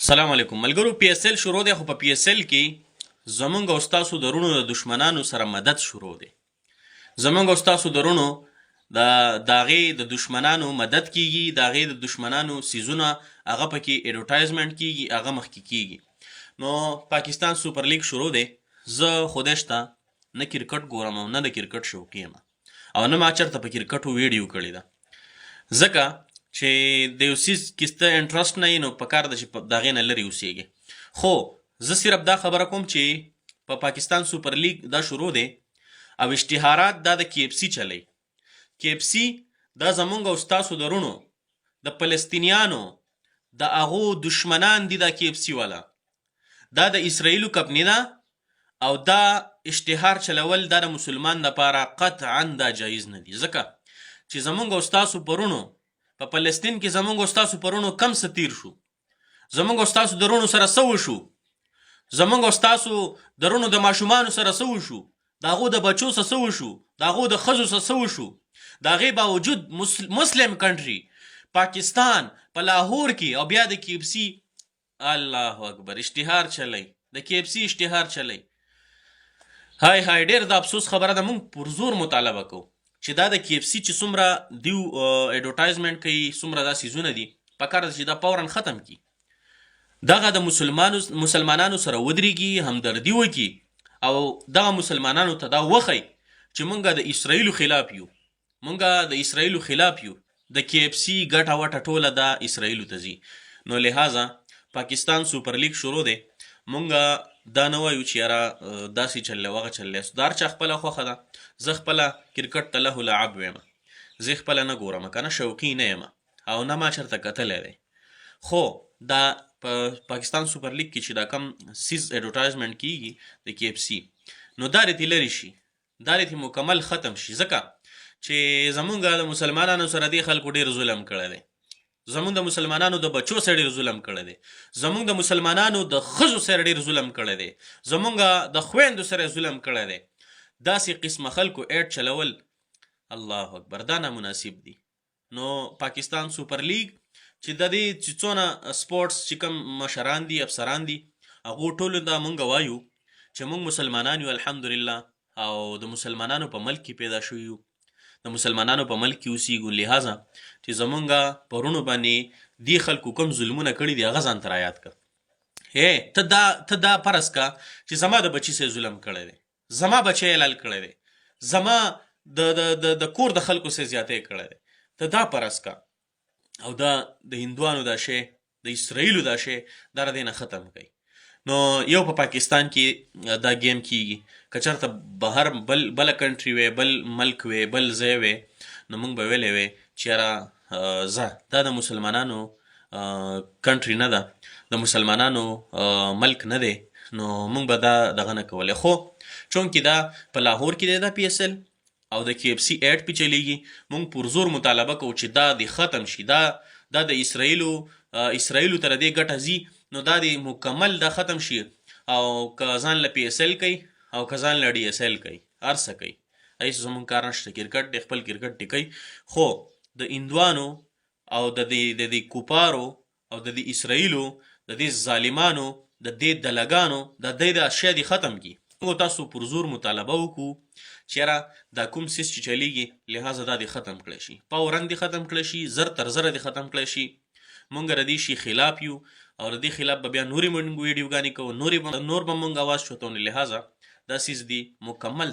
سلام علیکم ملګرو. پی اس ال شروع دی، خو په پی اس ال کې زمونږ او ستاسو درونو د دشمنانو سره مدد شروع دی. زمونږ او ستاسو درونو د هغې د دشمنانو مدد کیږي، د هغې د دشمنانو څیزونه هغه پکې اډورټایزمنټ کیږي، هغه مخکې کیږي. نو پاکستان سوپر لیګ شروع دی. زه خدای شته نه کرکټ ګورم او نه د کرکټ شوقي یم او نه ما چېرته په کرکټو ویډیو کړې ده، ځکه چې د یو څیز کې سته انټرسټ نه وي نو پکار ده چې د هغې نه لرې اوسېږې. خو زه صرف دا خبره کوم چې په پاکستان سوپر لیګ دا شروع دی او اشتهارات دا د کی اف سی چلی. کی اف سی دا زمونږ او ستاسو درونو د فلسطینیانو د هغو دشمنان دي. دا کی اف سی والا دا د اسرائیلو کمپنۍ ده او دا اشتهار چلول دا د مسلمان دپاره قطعا دا جایز نه دي، ځکه چې زمونږ او ستاسو پرونو په فلسطین کې زمونږ او ستاسو پرونو کم څه تیر شو، زمونږ او ستاسو درونو سره څه وشو، زمونږ او ستاسو درونو د ماشومانو سره څه وشو، د هغو د بچو سره څه وشو، د هغو د ښځو سره څه وشو. د هغې باوجود مسلم کنټري پاکستان په لاهور کې او بیا د کی اف سی الله اکبر اشتهار چلی، د کی اف سی اشتهار چلی. های ډېر د افسوس خبره ده. موږ پر زور مطالبه کوو چې دا د کی اف سی چې څومره دیو اډورټایزمنټ کوي، څومره دا څیزونه دي، پکار ده چې دا فورا ختم کړي. دغه د مسلمانانو سره ودرېږي، همدردي وکړي او دغه مسلمانانو ته دا وښیي چې موږ د اسرائیلو خلاف یو، موږ د اسرائیلو خلاف یو. د کی اف سی ګټه وټه ټوله دا اسرائیلو ته ځي. نو لہذا پاکستان سوپر لیګ شروع دی. موږ دا نه وایو چې یاره داسې چللی وغه چللی، د هر چا خپله خوښه ده. زه خپله کرکټ ته له لعب ویم، زه خپله نه ګورم، که نه شوقي نه یم او نه ما چېرته کتلی دی. خو دا په پاکستان سوپر لیګ کې چې دا کم سیز اډورټایزمنټ کیږي د کی اف سی، نو دا رې لرې شي، دا رې مکمل ختم شي، ځکه چې زمونږ د مسلمانانو سره دې خلکو ډېر ظلم کړی دی. زمونږ د مسلمانانو د بچو سره ډېر ظلم کړی دی، زمونږ د مسلمانانو د ښځو سره ډېر ظلم کړی دی، زمونږ د خویندو سره ظلم کړی دی. داسې قسمه خلکو ایډ چلول الله اکبر دا نامناسب دي. نو پاکستان سوپر لیګ چې د دې چې څونه سپورټس چې کوم مشران دي، افسران دي، هغو ټولو دا مونږ وایو چې مونږ مسلمانان یو الحمدلله او د مسلمانانو په ملک کې پیدا شوي یو، د مسلمانانو په ملک کې اوسېږو. لہذا چې زمونږ پرونو باندې دې خلکو کوم ظلمونه کړي دي هغه ځان ته رایاد کړه. ته دا فرض کا چې زما د بچي سره ظلم کړی دی، زما بچی حلال کړی دی، زما د کور د خلکو سره زیاتی کړی دی، ته دا فرض کا او دا د هندوانو دا شی، د اسرائیلو دا شی دا د دې نه ختم کړئ. نو یو په پاکستان کې دا گیم کیږي، که چېرته بهر بله کنټري وی، بل ملک وی، بل ځای وی، نو موږ به ویلی وی چې یاره دا د مسلمانانو کنټري نه ده، د مسلمانانو ملک نه دی، نو موږ به دا دغه نه کولی. خو چونکې دا په لاهور کې دی دا پی اس ال او د کی اف سی ایډ پې چلیږي، موږ پر زور مطالبه کوو چې دا د ختم شي. دا د اسرائیلو تر دې ګټه ځي، نو دا د مکمل دا ختم شي. او که ځان له پی اس ال کوي او که ځان له ډي اس ال کوي، هر څه کوي، هېڅ زموږ کار نشته. کرکټ دی، خپل کرکټ دی کوي، خو د هندوانو او د دې کوپارو او د دې اسرائیلو، د دې ظالمانو، د دې دلګانو د دې دا شی دی ختم کړي. موږ تاسو پر زور مطالبه وکړو چې یاره دا کوم څیز چې چلیږي لہذا دا دې ختم کړی شي، فورا دې ختم کړی شي، زر تر زره دې ختم کړی شي. موږ د دې شي خلاف یو او د دې خلاف به بیا نورې موږ ویډیوګانې کوو، نور به موږ اواز چوتو. لہذا دا څیز دی مکمل